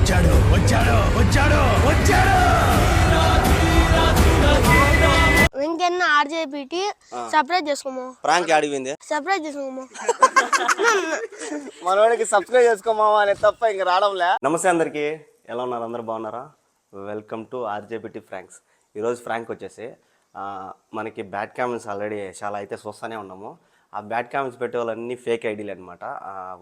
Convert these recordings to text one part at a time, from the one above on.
వచ్చాడు వచ్చాడు వచ్చాడు వచ్చాడు ఇంకెన్న ఆర్జేపీటీ సర్ప్రైజ్ చేసుకోమో. ప్రాంక్ ఆడిపోయింది. సర్ప్రైజ్ చేసుకోమో. మనవాడికి సబ్స్క్రైబ్ చేసుకోమావా అనే తప్ప ఇంక రావడంలే. నమస్తే అందరికి, ఎలా ఉన్నారు? అందరు బాగున్నారా? Welcome to RJPT pranks. ఈరోజు ఫ్రాంక్ వచ్చేసి మనకి బ్యాడ్ కామెంట్స్ ఆల్రెడీ చాలా అయితే చూస్తూనే ఉన్నాము. ఆ బ్యాడ్ కామెంట్స్ పెట్టే వాళ్ళన్నీ ఫేక్ ఐడీలు అనమాట.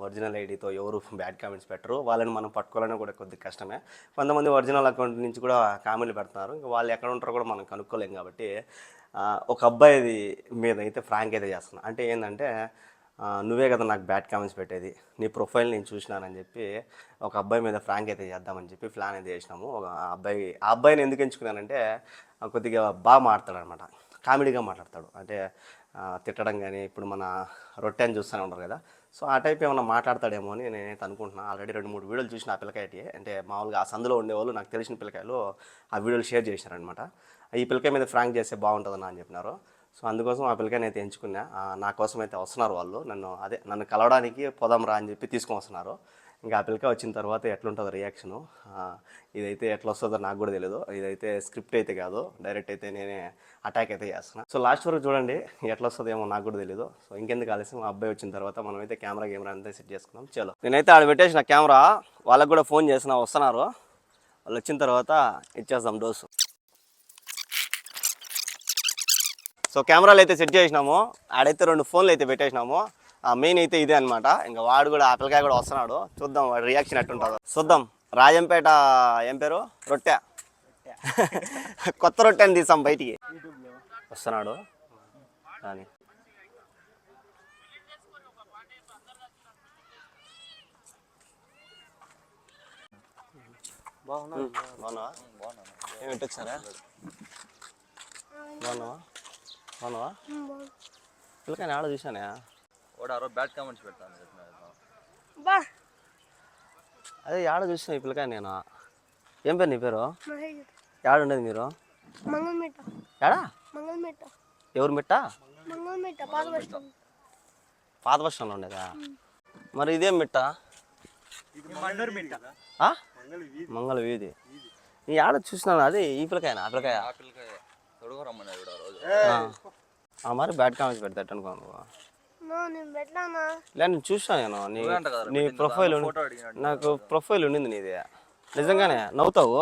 ఒరిజినల్ ఐడితో ఎవరు బ్యాడ్ కామెంట్స్ పెట్టరు. వాళ్ళని మనం పట్టుకోవాలని కూడా కొద్దిగా కష్టమే. కొంతమంది ఒరిజినల్ అకౌంట్ నుంచి కూడా కామెంట్లు పెడుతున్నారు. ఇంకా వాళ్ళు ఎక్కడ ఉంటారో కూడా మనం కనుక్కోలేం. కాబట్టి ఒక అబ్బాయి మీద అయితే ఫ్రాంక్ అయితే చేస్తున్నా. అంటే ఏంటంటే, నువ్వే కదా నాకు బ్యాడ్ కామెంట్స్ పెట్టేది, నీ ప్రొఫైల్ నేను చూసినానని చెప్పి ఒక అబ్బాయి మీద ఫ్రాంక్ అయితే చేద్దామని చెప్పి ప్లాన్ అయితే చేసినాము. ఆ అబ్బాయిని ఎందుకు ఎంచుకున్నానంటే, కొద్దిగా బాగా మాట్లాడతాడు అనమాట, కామెడీగా మాట్లాడతాడు. అంటే తిట్టడం కానీ, ఇప్పుడు మన రొట్టె అని చూస్తూనే ఉంటారు కదా, సో ఆ టైప్ ఏమన్నా మాట్లాడతాడేమో అని నేనైతే అనుకుంటున్నాను. ఆల్రెడీ 2-3 వీడియోలు చూసిన ఆ పిల్లకాయటి, అంటే మామూలుగా ఆ సందులో ఉండేవాళ్ళు నాకు తెలిసిన పిల్లకాయలు ఆ వీడియోలు షేర్ చేశారనమాట. ఈ పిల్లకాయ మీద ఫ్రాంక్ చేస్తే బాగుంటుందని అని చెప్పినారు. సో అందుకోసం ఆ పిల్లకాయని అయితే ఎంచుకున్నా. నా కోసం అయితే వస్తున్నారు వాళ్ళు, నన్ను కలవడానికి పోదాం రా అని చెప్పి తీసుకొని వస్తున్నారు. ఇంకా ఆ పిల్లకాయ వచ్చిన తర్వాత ఎట్లుంటుందో రియాక్షను, ఇదైతే ఎట్లా వస్తుందో నాకు కూడా తెలియదు. ఇదైతే స్క్రిప్ట్ అయితే కాదు, డైరెక్ట్ అయితే నేనే అటాక్ అయితే చేస్తున్నా. సో లాస్ట్ వరకు చూడండి, ఎట్లా వస్తుందేమో నాకు కూడా తెలియదు. సో ఇంకెందుకు ఆలస్యం, ఆ అబ్బాయి వచ్చిన తర్వాత మనమైతే కెమెరా అంతా సెట్ చేసుకున్నాం. చలో, నేనైతే ఆడ పెట్టేసిన కెమెరా, వాళ్ళకి కూడా ఫోన్ చేసిన, వస్తున్నారు. వాళ్ళు వచ్చిన తర్వాత ఇచ్చేద్దాం డోసు. సో కెమెరాలు అయితే సెట్ చేసినాము. ఆడైతే 2 ఫోన్లు అయితే పెట్టేసినాము. మెయిన్ అయితే ఇదే అనమాట. ఇంకా వాడు కూడా, ఆ పిల్లకాయ కూడా వస్తున్నాడు. చూద్దాం వాడి రియాక్షన్ ఎట్టుంటుందో చూద్దాం. రాజంపేట ఏం పేరు, రొట్టె, కొత్త రొట్టెని తీసాం బయటికి. వస్తున్నాడు కానీ బాగున్నావా? ఏమి పెట్టొచ్చారా? బాగున్నావా? పిల్లకాయ ఆడ చూసానే, బ్యాడ్ కామెంట్స్ పెడతాను. అదే ఆడ చూసిన ఈ పిల్లకాయ నేను. ఏం పేరు నీ పేరు? యాడ ఉండేది మీరు? యాడా? ఎవరు మిట్ట? పాత బస్ స్టాండ్లో ఉండేదా? మరి ఇదేం మిట్ట? మంగళ వీధి. నీ ఆడ చూసినాను. అదే ఈ పిల్లకాయనా? ఆ పిల్లకాయ మరి బ్యాడ్ కామెంట్స్ పెడతాడు అనుకో నువ్వు. నేను చూసాను, నేను నీ ప్రొఫైల్, నాకు ప్రొఫైల్ ఉండింది నీది. నిజంగానే నవ్వుతావు,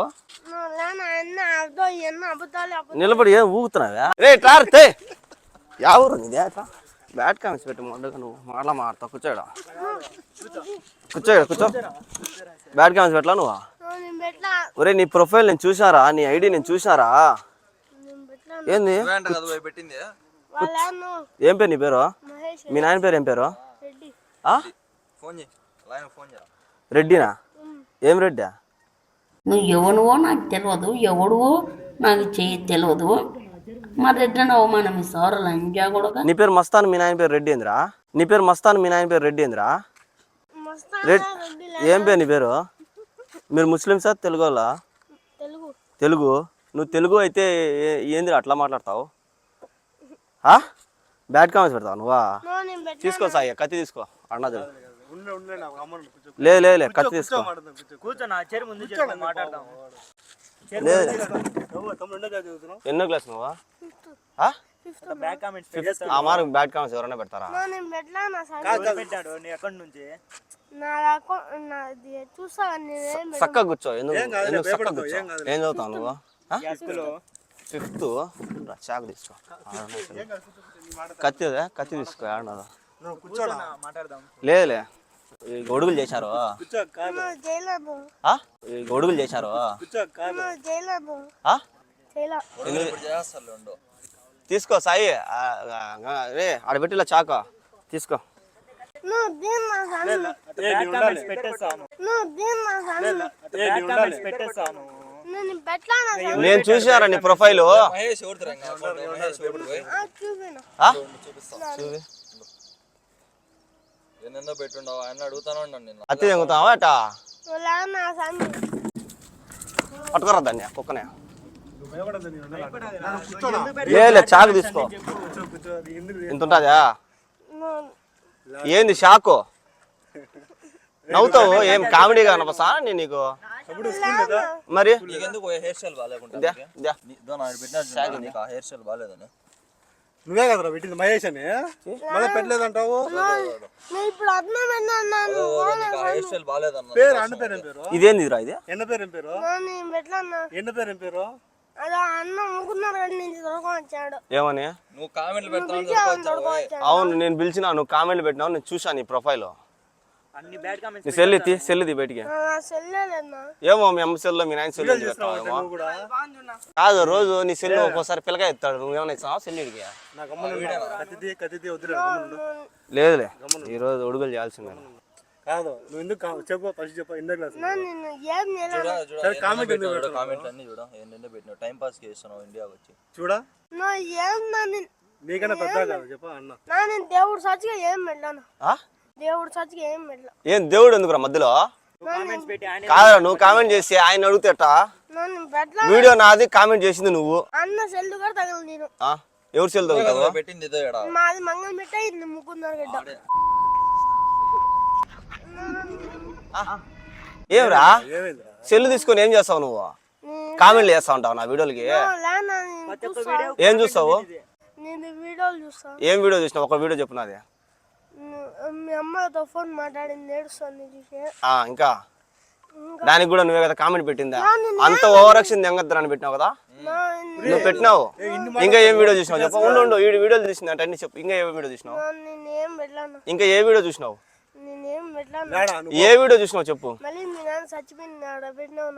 నిలబడి ఏం ఊగుతున్నావా? రే టార్తే ఎవరు నీదే? అట్లా బ్యాడ్ కామెంట్స్ పెట్టి మొండగా నువ్వు మాట్లాడతావు. కూర్చోడా, కూర్చో. బ్యాడ్ కామెంట్స్ పెట్టలా నువ్వు? ఒరే నీ ప్రొఫైల్ నేను చూసారా, నీ ఐడి నేను చూసారా? ఏంది? ఏం పేరు నీ పేరు? మీ నాయన పేరు ఏం పేరు? రెడ్డినా? ఏం రెడ్డా? నువ్వు ఎవనువో నాకు తెలియదు, ఎవడువో నాకు తెలియదు. మా రెడ్డిని అవమానం ఇస్తారు లంజా కూడా. నీ పేరు మస్తాన్, మీ నాయన పేరు రెడ్డి ఏంద్రా? నీ పేరు మస్తాన్, మీ నాయన పేరు రెడ్డి ఏంద్రా? ఏం పేరు నీ పేరు? మీరు ముస్లిమ్సా తెలుగు వాళ్ళా? తెలుగు. నువ్వు తెలుగు అయితే ఏందిరా అట్లా మాట్లాడతావు? బ్యాడ్ కామెంట్స్ పెడతావు నువ్వా? తీసుకో సాయి, కత్తి తీసుకో. అన్నది లేదు, కత్తి తీసుకో. ఎన్నో క్లాస్ నువ్వా? బ్యాడ్ కామెంట్స్ ఎవరైనా పెడతారా? చక్కగా కూర్చో. ఎందుకు చక్కగా కూర్చో? ఏం చదువుతావు నువ్వు? 5th. చాకు తీసుకో. కత్తి తీసుకో. ఆడదా లేదులే. గొడుగులు చేశారు, గొడుగులు చేశారు. తీసుకో సాయి, రే ఆడ పెట్టిలా చాక తీసుకో. నేను చూసారా నీ ప్రొఫైల్? అత్తి తెంగుతావా అట? పట్టుకోరా దాన్ని, కుక్కనే. లే చాకు తీసుకో. ఇంత ఉంటుందా? ఏంది షాకు? నవ్వుతావు? ఏం కామెడీగా అనిపిస్తా నేను నీకు? మరి నీకెందుకు హెయిర్ స్టైల్ బాగాలేకుంటా దా. పెట్టినా నీకు ఆ హెయిర్ స్టైల్ బాగాలేదని నువ్వే కదరా పెట్టింది మహేష్ అని మళ్ళీ పెట్టలేదంటావు. నేను ఇప్పుడు అన్నం అన్నాను నీకు ఆ హెయిర్ స్టైల్ బాగాలేదన్న పేరు అన్న పేరు ఏం పేరు? ఇదేందిరా ఇది ఎన్న పేరు ఏం పేరు? నేను పెట్టలన్నా ఎన్న పేరు ఏం పేరు? అలా అన్న ముగ్గురున్నర గంట నుంచి దొరకని వచ్చాడు. ఏమని? నువ్వు కామెంట్లు పెడతావు. అవును నేను పిలిచిన, నువ్వు కామెంట్లు పెట్టినావు, నేను చూసాను నీ ప్రొఫైల్. నీ సెల్ ఎత్తి, సెల్ ఇది బయటికి. సెల్లేదన్నా ఏమో మీ అమ్మ సెల్లో మీ నాయన సెల్ నువ్వు కూడా కాదు. రోజు నీ సెల్ ఒక్కోసారి పిల్లగా ఎత్తాడు, నువ్వేమన్నా ఇస్తావా సెల్ ఇడికి? నా గమ్మున కత్తి వద్దులే. లేదులే, ఈరోజు ఉడుగులు చేయాల్సిందే. కాదు నువ్వు ఎందుకు చెప్పు ఫస్ట్ చెప్పు. ఇందాక క్లాస్ నిన్ను ఏం చేయలేదు. సరే కామెంట్ కామెంట్లు అన్ని చూడ ఏంటంటే పెట్టినావు టైం పాస్ చేస్తున్నావు ఇండియాకి వచ్చి చూడా. ఏం నన్ను నీకన్నా పెద్ద కదా చెప్పు అన్న. నేను దేవుడు సచ్చిగా ఏం పెట్టాను. దేవుడు సచ్చిగా ఏం పెట్టా. ఏం దేవుడు ఎందుకురా మధ్యలో? కాదురా, నువ్వు కామెంట్ చేసి ఆయన అడుగుతేట నన్ను పెట్టలా. వీడియో నాది, కామెంట్ చేసింది నువ్వు. అన్న సెల్లు కూడా తగలదు నేను. ఎవరు సెల్ తగ్గుతావు? పెట్టింది ఇదో ఈడ. మాది మంగళం పెట్టా, ఇది ముగ్గురున్నర గడ్డ. ఏమిరా ఏమైందిరా? సెల్ తీసుకొని ఏం చేస్తావు నువ్వు? కామెంట్లు చేస్తా ఉంటావు నా వీడియోలకి? ఏం చూస్తావు? నేను వీడియోలు చూస్తా. ఏం వీడియో చూసినావు? ఒక వీడియో చెప్పు నాది. మీ అమ్మతో ఫోన్ మాట్లాడింది ఏడుస్తుంది చూసి. ఇంకా దానికి కూడా నువ్వే కదా కామెంట్ పెట్టిందా? అంత ఓవర్ యాక్షన్ ఎంగద్దని పెట్టినావు కదా నువ్వు పెట్టినావు. ఇంకా ఏం వీడియో చూసినావు చెప్పు? ఉండు ఈ వీడియోలు చూసింది అంటే అన్ని చెప్పు. ఇంకా ఏ వీడియో చూసినావు? నేనేం పెట్టాను. ఇంకా ఏ వీడియో చూసినావు? నేనేం పెట్టాను. ఏ వీడియో చూసినావు చెప్పు? మళ్ళీ మీ నాన్న చచ్చిపోయినాడు పెట్టినావు.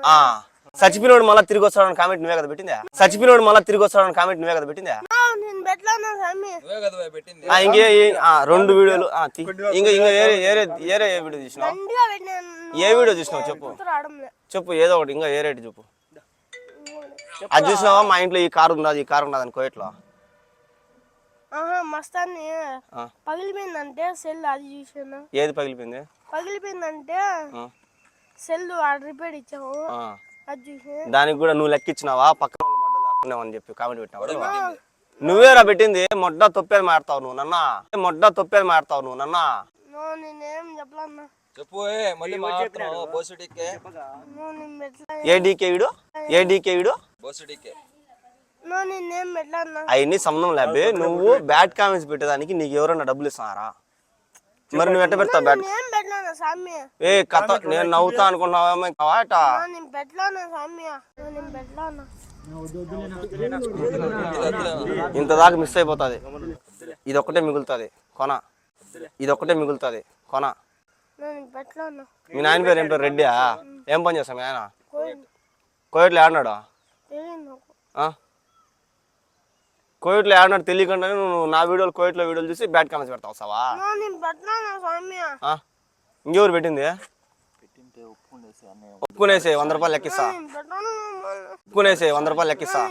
చచ్చిపోయినోడు మళ్ళీ తిరిగి వస్తాడని కామెంట్ నువ్వే కదా పెట్టిందా? చచ్చిపోయినోడు మళ్ళీ తిరిగి వస్తాడని కామెంట్ నువ్వే కదా పెట్టిందా? నేను పెట్టాను స్వామి. నువ్వే కదా పెట్టింది. ఇంకే రెండు వీడియోలు ఇంకా ఏరే ఏ వీడియో చూసినావు? దండిగా పెట్టినాను. ఏ వీడియో చూసినావు చెప్పు? రావడంలే. చెప్పు ఏదో ఒకటి. ఇంకా ఏ రేటు చెప్పు. అది చూసినావా? మా ఇంట్లో ఈ కారు ఉన్నది, ఈ కారు ఉన్నది అని కోయట్లో మస్తాన్ని పగిలిపోయిందంటే సెల్ అది చూసాను. ఏది పగిలిపోయింది? పగిలిపోయిందంటే సెల్ రిపేర్ ఇచ్చాము అది చూసి. దానికి కూడా నువ్వు లెక్కిచ్చినావా? పక్కన వాళ్ళు మొడ్డ దాక్కున్నావని చెప్పి కామెంట్ పెట్టినావా? నువ్వేరా పెట్టింది. మొడ్డ తొప్పేది మాడతావు నువ్వు నన్నా. మొడ్డ తొప్పేది మాడతావు నువ్వు నన్నా. నేనేం చెప్పలన్నా. చెప్పు మళ్ళీ మాట్లాడుతున్నావు. బోసిడికే ఏ డీకే వీడు? ఏ డీకే వీడు? బోసిడికే నేనేం పెట్టలన్నా. అవన్నీ సంబంధం లేబే. నువ్వు బ్యాడ్ కామెంట్స్ పెట్టేదానికి నీకు ఎవరైనా డబ్బులు ఇస్తున్నారా? మరి నువ్వు ఎట్ట పెడతావు బ్యాడ్? నేను పెట్టలేను స్వామి. ఏ కథ నేను నవ్వుతా అనుకున్నావేమో అట. నేను పెట్టలేను స్వామి. నేను పెట్టలేను. ఇంత దాకా మిస్ అయిపోతుంది. ఇదొక్కటే మిగులుతుంది కొన. ఇదొక్కటే మిగులుతుంది కొన. నేను పెట్టలేను. మీ నాయన పేరు ఏం పేరు? రెడ్డియా? ఏం పని చేస్తాం ఆయన? కోయట్లో ఆడినాడు. కోయట్లో ఆడినాడు తెలియకుండా నువ్వు నా వీడియోలు కోయట్లో వీడియోలు చూసి బ్యాడ్ కామెంట్స్ పెడతావు సావా? ఇంకెవరు పెట్టింది? ఒప్పుకునేసే 100 రూపాయలు లెక్కిస్తా. ఒప్పుకునేసే 100 రూపాయలు లెక్కిస్తా.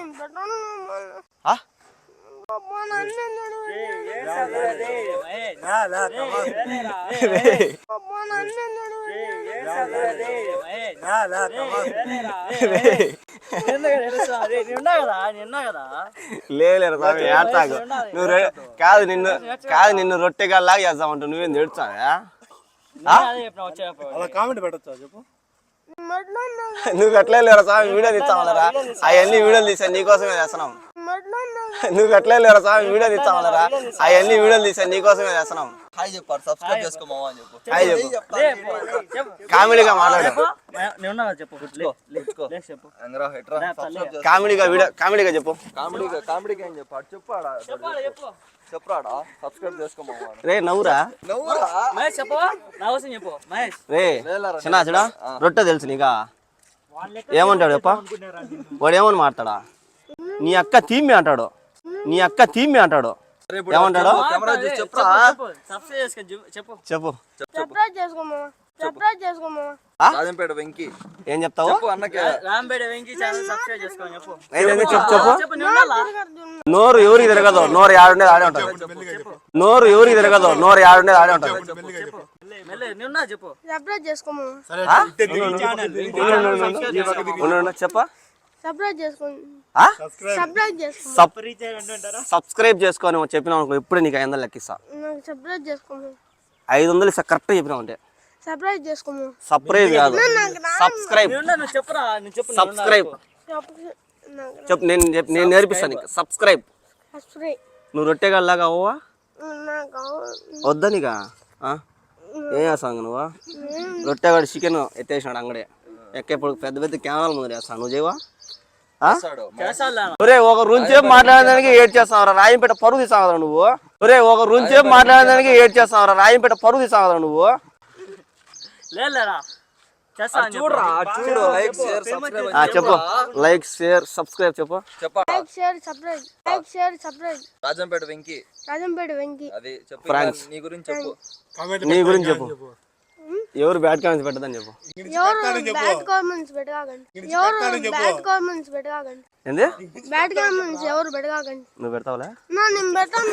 లేదు స్వామి ఏడ్చాకు. నువ్వు కాదు నిన్ను రొట్టెగాల్లాగా చేస్తామంటా. నువ్వేం ఏడ్చావా? కామెంట్ పెట్టచ్చా చెప్పు? నువ్వు ఎట్లా లేరా స్వామి? వీడియో తీస్తామలరా? అవన్నీ వీడియోలు తీసా నీకోసమే చేస్తున్నాం. నువ్వు ఎట్లా లేరా స్వామి? వీడియో తీస్తామలరా? అవన్నీ వీడియోలు తీసా నీకోసమే చేస్తున్నాం. హాయ్ చెప్పారు. సబ్స్క్రైబ్ చేసుకో మావా అని చెప్పు. హాయ్ చెప్పు. కామెడీగా మాట్లాడు. కామెడీగా చెప్పు. కామెడీగా ఏం చెప్పాడు? చెప్పాడా? చెప్పరాడా? సబ్స్క్రైబ్ చేసుకో మావా. రే నవ్వురా. రే చిన్న చిన్న రొట్టె తెలుసు నీకా? ఏమంటాడు చెప్ప? వాడు ఏమని మాట్లాడా? నీ అక్క తీమ్మి అంటాడు. నీ అక్క తీమ్మి అంటాడు. ఏమంటాడు చెప్పు. రాజంపేట వెంకీ ఏం చెప్తావు? చెప్పు. నోరు ఎవరికి తిరగదు. నోరు ఆడుండేది ఆడే ఉంటుంది. నోరు ఎవరికి తిరగదు. నోరు ఆడుండేది ఆడే ఉంటుంది. చెప్ప. సబ్స్క్రైబ్ చేసుకొని చెప్పినావు ఇప్పుడే నీకు 500 లెక్కిస్తా. 500 ఇస్తా కరెక్ట్ చెప్పినావు అంటే. సర్ప్రైజ్ చేసుకోము సర్ప్రైజ్ కాదు, సబ్స్క్రైబ్. నువ్వు చెప్పురా, నువ్వు చెప్పు. సబ్స్క్రైబ్ చెప్పు, నేను నేర్పిస్తాను నీకు. సబ్స్క్రైబ్. సబ్స్క్రైబ్ నువ్వు రొట్టెగాళ్ళలాగా అవ్వవా? నాకు వద్దా నీకా? ఏం చేస్తావు నువ్వు? రొట్టెగాడు చికెన్ ఎత్తేసినాడు అంగడే. ఎక్కేప్పుడు పెద్ద పెద్ద కెమెరాల ముందు చేస్తాను, నువ్వు చేయవా? ఒరే ఒక రూంచేపు మాట్లాడడానికి ఏడ్ చేస్తావు, రాయంపేట పరువు తీసావు నువ్వు. ఒరే ఒక రూంచేపు మాట్లాడడానికి ఏడ్ చేస్తావు, రాయంపేట పరువు తీసావు నువ్వు. లేరా చూడరా, చూడు. లైక్ షేర్ సబ్స్క్రైబ్ చెప్పు. లైక్ షేర్ సబ్స్క్రైబ్ చెప్పు. చెప్పాడా? Like share subscribe Rajampet Venky Rajampet Venki అది చెప్పు. ఫ్రాన్స్. నీ గురించి చెప్పు. నీ గురించి చెప్పు. ఎవరు బ్యాడ్ కామెంట్స్ పెట్టదని చెప్పు. ఎవరు బ్యాడ్ కామెంట్స్ పెట్టగాకండి ఏంది? బ్యాడ్ కామెంట్స్ ఎవరు పెట్టగాకండి నువ్వు పెడతావులే. నేను పెట్టాను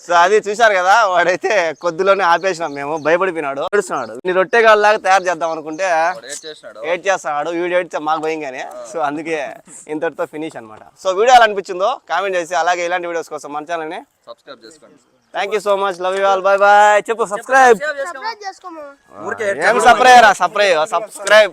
సో అది చూశారు కదా, వాడైతే కొద్దిలోనే ఆపేసినాం మేము, భయపడిపోయినాడు, ఏడుస్తున్నాడు. నీ రొట్టెగాళ్ళలాగా తయారు చేద్దాం అనుకుంటే ఏడ్ చేస్తున్నాడు. వీడియో ఏడితే మాకు భయంగానే. సో అందుకే ఇంతటితో ఫినిష్ అనమాట. సో వీడియో ఎలా అనిపించిందో కామెంట్ చేసి, అలాగే ఇలాంటి వీడియోస్ కోసం మన ఛానల్ని సబ్స్క్రైబ్ చేసుకోండి. Thank you so much, love you all, bye bye చెప్పు. సబ్స్క్రైబ్. సబ్స్క్రైబ్ చేసుకోము ఏం సబ్స్క్రైబ్.